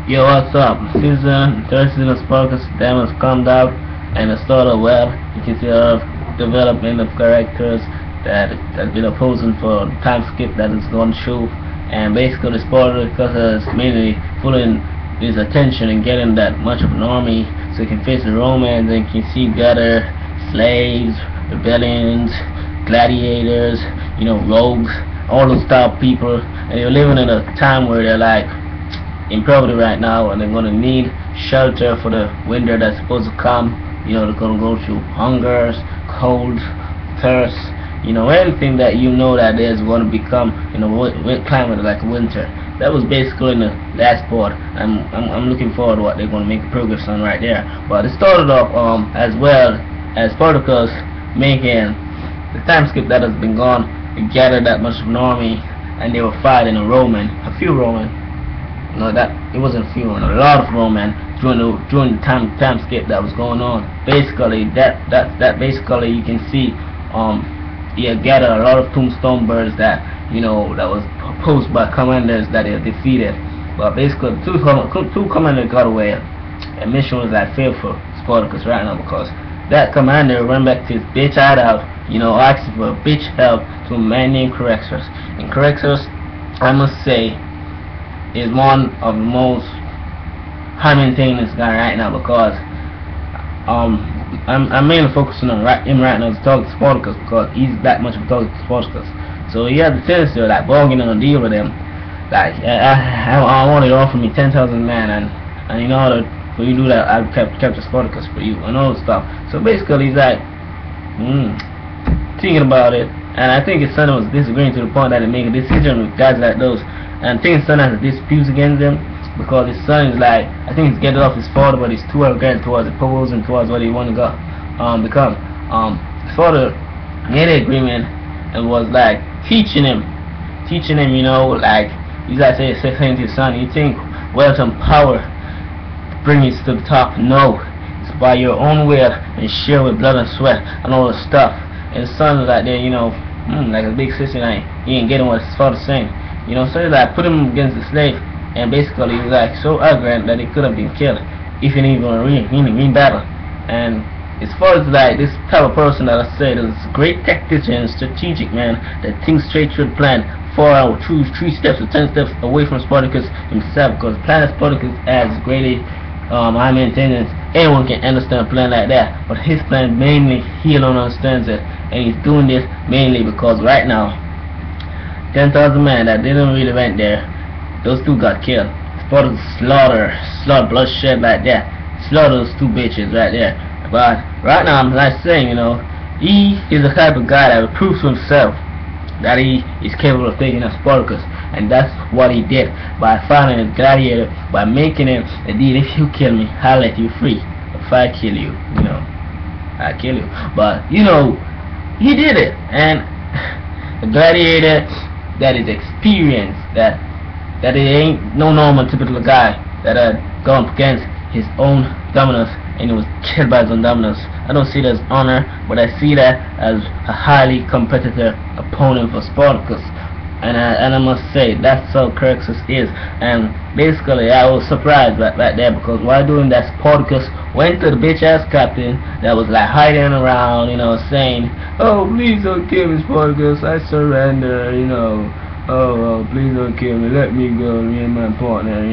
Yo, what's up? Third season of Spartacus Demons come out, and it started well. You can see a lot of development of characters that been opposing for the time skip that is gone through, and basically Spartacus is mainly pulling his attention and getting that much of an army so he can face the Romans and can see better slaves, rebellions, gladiators, rogues, all those type of people, and they're living in a time where they're like in poverty right now, and they're gonna need shelter for the winter that's supposed to come. They're gonna go through hungers, cold, thirst, anything that that is gonna become climate like winter. That was basically in the last part. I'm looking forward to what they're gonna make progress on right there. But it started off as well as Spartacus making the time skip that has been gone. They gathered that much of an army, and they were fighting a few Roman. No, that it wasn't a few, a lot of Roman during the time skip that was going on. Basically, that basically you can see he had gathered a lot of tombstone birds that that was opposed by commanders that they defeated. But basically, two commanders got away, and mission was like failed for Spartacus right now because that commander ran back to his bitch hideout, asking for bitch help to a man named Crexus. And Crexus, I must say, is one of the most high maintenance guy right now because I'm mainly focusing on him right now to talk to Spartacus because he's that much of a talk to Spartacus. So he has the tendency of like bargaining on a deal with him. Like I want it to offer me 10,000 men, and in order for you to do that, I've capture Spartacus for you and all that stuff. So basically he's like thinking about it, and I think his son was disagreeing to the point that he made a decision with guys like those. And I think his son has disputes against him because his son is like, I think he's getting off his father, but he's too arrogant towards the proposal and towards what he want to become. His father made an agreement and was like teaching him, like he's like saying to his son, you think wealth and power bring you to the top? No, it's by your own will and share with blood and sweat and all the stuff. And his son is like there, like a big sister, like he ain't getting what his father's saying. So he like put him against the slave, and basically he was like so arrogant that he could have been killed if he didn't even win battle. And as far as like this type of person that I said is a great tactician, strategic man that thinks straight through the plan, 4 hours, 3 steps or 10 steps away from Spartacus himself, because the plan of Spartacus has greatly high maintenance. Anyone can understand a plan like that, but his plan mainly he alone understands it, and he's doing this mainly because right now 10,000 men that didn't really went there, those two got killed. Spartacus slaughter, bloodshed like that. Slaughter those two bitches right there. But right now I'm like saying, he is the type of guy that will prove to himself that he is capable of taking out Spartacus, and that's what he did by finding a gladiator, by making him a deal. If you kill me, I'll let you free. If I kill you, I'll kill you. But he did it, and the gladiator that is experienced, that it ain't no normal typical guy that had gone against his own dominance and he was killed by his own dominance. I don't see that as honor, but I see that as a highly competitive opponent for Spartacus. And I must say that's how Crexus is. And basically I was surprised right there, because while doing that, Spartacus went to the bitch ass captain that was like hiding around, saying, oh please don't kill me Spartacus, I surrender, oh please don't kill me, let me go, me and my partner,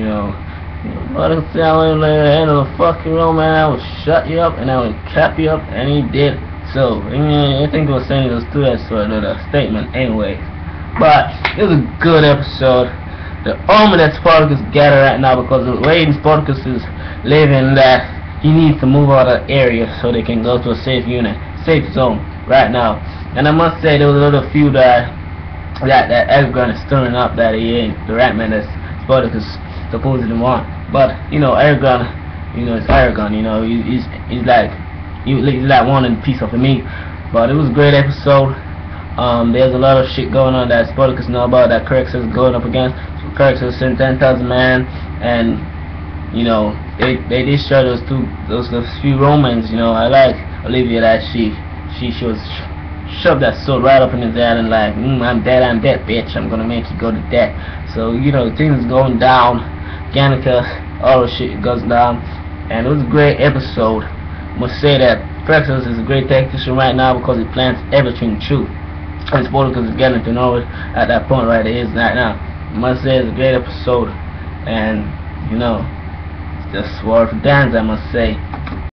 Spartacus said, I won't let you handle the fucking Roman, I will shut you up and I will cap you up, and he did. So I think it was saying it was through that sort of statement anyway. But it was a good episode. The army that Spartacus gathered right now, because the way Spartacus is living, that he needs to move out of the area so they can go to a safe zone right now. And I must say there was a little few that Aragorn is stirring up, that he ain't the right man that Spartacus supposedly want. But Aragorn, it's Aragorn. He's like wanting a piece of the meat. But it was a great episode. There's a lot of shit going on that Spartacus know about, that Crexus is going up against. So Crexus sent 10,000 men, and they destroyed those few Romans. I like Olivia that she was shoved that sword right up in his head and like, I'm dead, bitch. I'm gonna make you go to death. So things going down. Gannicus all the shit goes down. And it was a great episode. Must say that Spartacus is a great tactician right now because he plans everything true. And Spartacus is getting to know it at that point right it is right now. Must say it's a great episode, and you know, just worth dance, I must say.